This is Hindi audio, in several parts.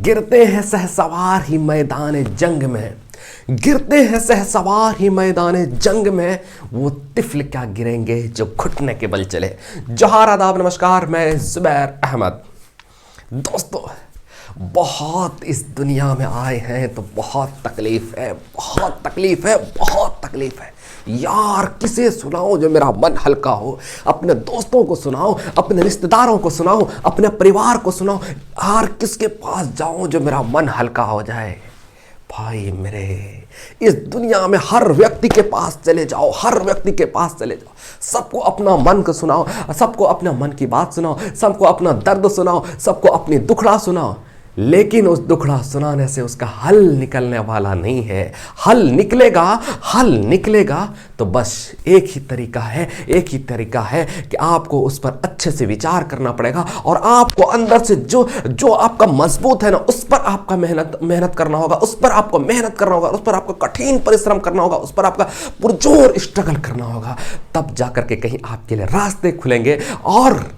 गिरते हैं सहसवार ही मैदान जंग में, गिरते हैं सहसवार ही मैदान जंग में, वो तिफल क्या गिरेंगे जो घुटने के बल चले। जोहार, आदाब, नमस्कार, मैं जुबैर अहमद। दोस्तों, बहुत इस दुनिया में आए हैं तो बहुत तकलीफ है, बहुत तकलीफ है, बहुत तकलीफ है यार। किसे सुनाओ जो मेरा मन हल्का हो? अपने दोस्तों को सुनाओ, अपने रिश्तेदारों को सुनाओ, अपने परिवार को सुनाओ यार। किसके पास जाऊं जो मेरा मन हल्का हो जाए? भाई मेरे, इस दुनिया में हर व्यक्ति के पास चले जाओ, हर व्यक्ति के पास चले जाओ, सबको अपना मन को सुनाओ, सबको अपना मन की बात सुनाओ, सबको अपना दर्द सुनाओ, सबको अपनी दुखड़ा सुनाओ, लेकिन उस दुखड़ा सुनाने से उसका हल निकलने वाला नहीं है। हल निकलेगा तो बस एक ही तरीका है कि आपको उस पर अच्छे से विचार करना पड़ेगा और आपको अंदर से जो आपका मजबूत है ना, उस पर आपका मेहनत करना होगा, उस पर आपको मेहनत करना होगा, उस पर आपको कठिन परिश्रम करना होगा, उस पर आपका पुरजोर स्ट्रगल करना होगा। तब जाकर के कहीं आपके लिए रास्ते खुलेंगे और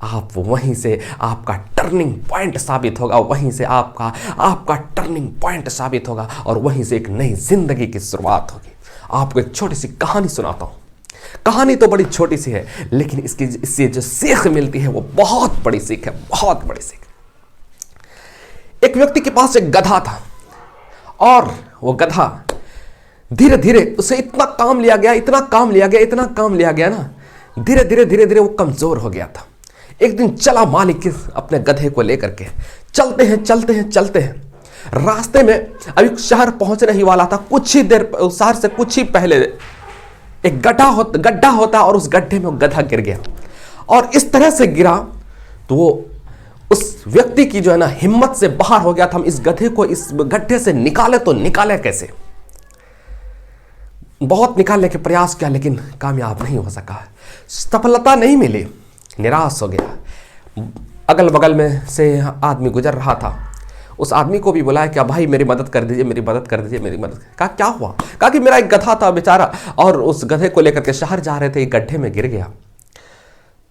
आप वहीं से आपका टर्निंग पॉइंट साबित होगा, वहीं से आपका टर्निंग पॉइंट साबित होगा और वहीं से एक नई जिंदगी की शुरुआत होगी। आपको एक छोटी सी कहानी सुनाता हूँ। कहानी तो बड़ी छोटी सी है, लेकिन इससे जो सीख मिलती है वो बहुत बड़ी सीख है, बहुत बड़ी सीख। एक व्यक्ति के पास एक गधा था और वो गधा धीरे धीरे उसे इतना काम लिया गया ना, धीरे धीरे वो कमजोर हो गया था। एक दिन चला मालिक अपने गधे को लेकर के, चलते हैं। रास्ते में अभी शहर पहुंचने ही वाला था। कुछ ही देर शहर से कुछ ही पहले एक गड्ढा होता और उस गड्ढे में वो गधा गिर गया और इस तरह से गिरा तो वो उस व्यक्ति की जो है ना हिम्मत से बाहर हो गया था। हम इस गधे को इस गड्ढे से निकाले कैसे? बहुत निकालने के प्रयास किया लेकिन कामयाब नहीं हो सका, सफलता नहीं मिली, निराश हो गया। अगल बगल में से आदमी गुजर रहा था, उस आदमी को भी बुलाया, क्या भाई मेरी मदद कर दीजिए। कहा क्या हुआ? कहा कि मेरा एक गधा था बेचारा और उस गधे को लेकर के शहर जा रहे थे, एक गड्ढे में गिर गया।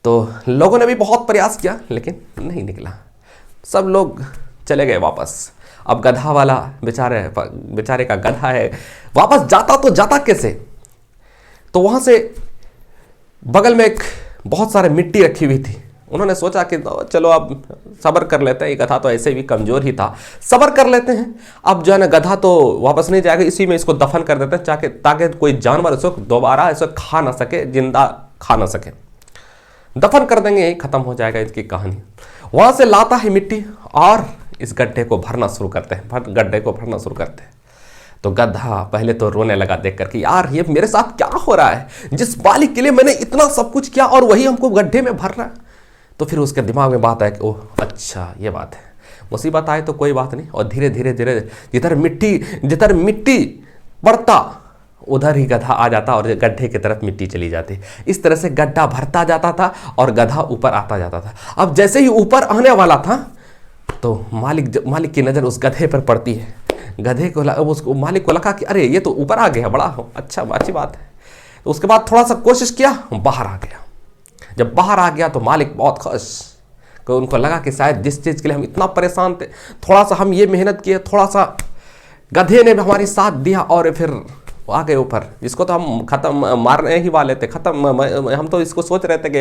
तो लोगों ने भी बहुत प्रयास किया लेकिन नहीं निकला, सब लोग चले गए वापस। अब गधा वाला बेचारे का गधा है, वापस जाता कैसे? तो वहां से बगल में एक बहुत सारे मिट्टी रखी हुई थी। उन्होंने सोचा कि चलो अब सब्र कर लेते हैं, ये गधा तो ऐसे भी कमजोर ही था, सब्र कर लेते हैं। अब जो है ना गधा तो वापस नहीं जाएगा, इसी में इसको दफन कर देते हैं ताकि कोई जानवर इसको दोबारा इसको खा ना सके, जिंदा खा ना सके। दफन कर देंगे, यही खत्म हो जाएगा इसकी कहानी। वहां से लाता है मिट्टी और इस गड्ढे को भरना शुरू करते हैं। तो गधा पहले तो रोने लगा देख करके, यार ये मेरे साथ क्या हो रहा है? जिस मालिक के लिए मैंने इतना सब कुछ किया और वही हमको गड्ढे में भर रहा है। तो फिर उसके दिमाग में बात आया कि ओह अच्छा ये बात है, मुसीबत आए तो कोई बात नहीं। और धीरे धीरे जिधर मिट्टी पड़ता उधर ही गधा आ जाता और गड्ढे की तरफ मिट्टी चली जाती। इस तरह से गड्ढा भरता जाता था और गधा ऊपर आता जाता था। अब जैसे ही ऊपर आने वाला था तो मालिक की नज़र उस गधे पर पड़ती है। गधे को उसको मालिक को लगा कि अरे ये तो ऊपर आ गया, बड़ा अच्छी बात है। तो उसके बाद थोड़ा सा कोशिश किया, बाहर आ गया। जब बाहर आ गया तो मालिक बहुत खुश, कि उनको लगा कि शायद जिस चीज़ के लिए हम इतना परेशान थे, थोड़ा सा हम ये मेहनत किए, थोड़ा सा गधे ने भी हमारी साथ दिया और फिर आ गए ऊपर। जिसको तो हम मारने ही वाले थे, हम तो इसको सोच रहे थे कि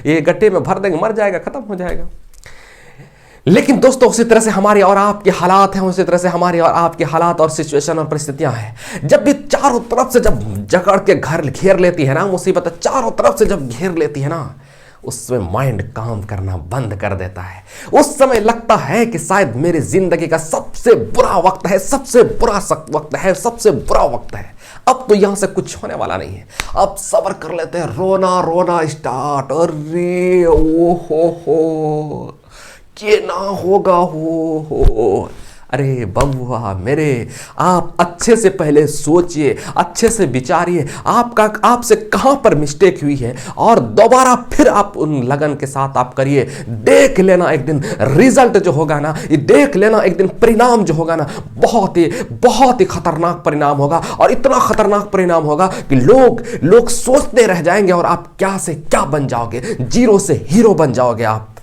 ये गड्ढे में भर देंगे, मर जाएगा, खत्म हो जाएगा। लेकिन दोस्तों उसी तरह से हमारी और आपके हालात हैं, उसी तरह से हमारी और आपके हालात और सिचुएशन और परिस्थितियां हैं। जब भी चारों तरफ से जब जकड़ के घर घेर लेती है ना मुसीबत, चारों तरफ से जब घेर लेती है ना, उसमें माइंड काम करना बंद कर देता है। उस समय लगता है कि शायद मेरी जिंदगी का सबसे बुरा वक्त है, सबसे बुरा वक्त है। अब तो यहां से कुछ होने वाला नहीं है। अब सब्र कर लेते हैं, रोना स्टार्ट। अरे ओ हो ये ना होगा हो। अरे बबुआ मेरे, आप अच्छे से पहले सोचिए, अच्छे से विचारिए आपसे कहां पर मिस्टेक हुई है और दोबारा फिर आप उन लगन के साथ आप करिए। देख लेना एक दिन रिजल्ट जो होगा ना, ये देख लेना एक दिन परिणाम जो होगा ना, बहुत ही खतरनाक परिणाम होगा। और इतना खतरनाक परिणाम होगा कि लोग सोचते रह जाएंगे और आप क्या से क्या बन जाओगे, जीरो से हीरो बन जाओगे आप।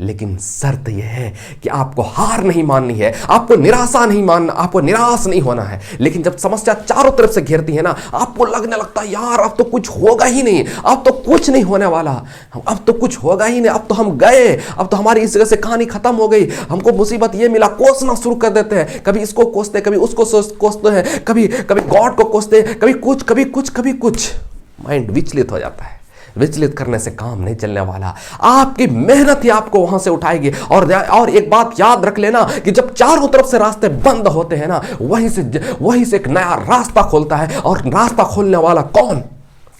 लेकिन शर्त यह है कि आपको हार नहीं माननी है, आपको निराशा नहीं मानना, आपको निराश नहीं होना है। लेकिन जब समस्या चारों तरफ से घेरती है ना, आपको लगने लगता है यार अब तो कुछ होगा ही नहीं, अब तो कुछ नहीं होने वाला, अब तो कुछ होगा ही नहीं, अब तो हम गए, अब तो हमारी इस जगह से कहानी खत्म हो गई, हमको मुसीबत ये मिला, कोसना शुरू कर देते हैं। कभी इसको कोसते, कभी उसको कोसते हैं, कभी कभी गॉड को कोसते, कभी कुछ कभी कुछ कभी कुछ। माइंड विचलित हो जाता है। विचलित करने से काम नहीं चलने वाला। आपकी मेहनत ही आपको वहां से उठाएगी। और एक बात याद रख लेना कि जब चारों तरफ से रास्ते बंद होते हैं ना, वहीं से एक नया रास्ता खोलता है। और रास्ता खोलने वाला कौन?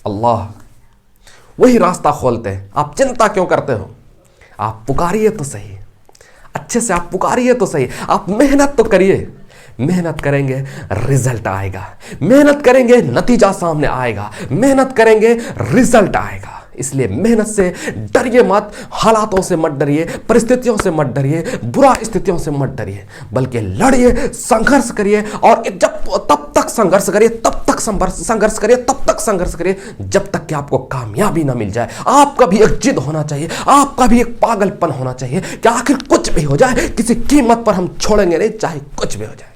अल्लाह। वही रास्ता खोलते हैं। आप चिंता क्यों करते हो? आप पुकारिए तो सही, अच्छे से आप पुकारिए तो सही, आप मेहनत तो करिए। मेहनत करेंगे रिजल्ट आएगा, मेहनत करेंगे नतीजा सामने आएगा, मेहनत करेंगे रिजल्ट आएगा। इसलिए मेहनत से डरिए मत, हालातों से मत डरिए, परिस्थितियों से मत डरिए, बुरा स्थितियों से मत डरिए, बल्कि लड़िए, संघर्ष करिए। और तब तक संघर्ष करिए, तब तक संघर्ष करिए, तब तक संघर्ष करिए जब तक कि आपको कामयाबी ना मिल जाए। आपका भी एक जिद होना चाहिए, आपका भी एक पागलपन होना चाहिए कि आखिर कुछ भी हो जाए, किसी कीमत पर हम छोड़ेंगे नहीं, चाहे कुछ भी हो जाए।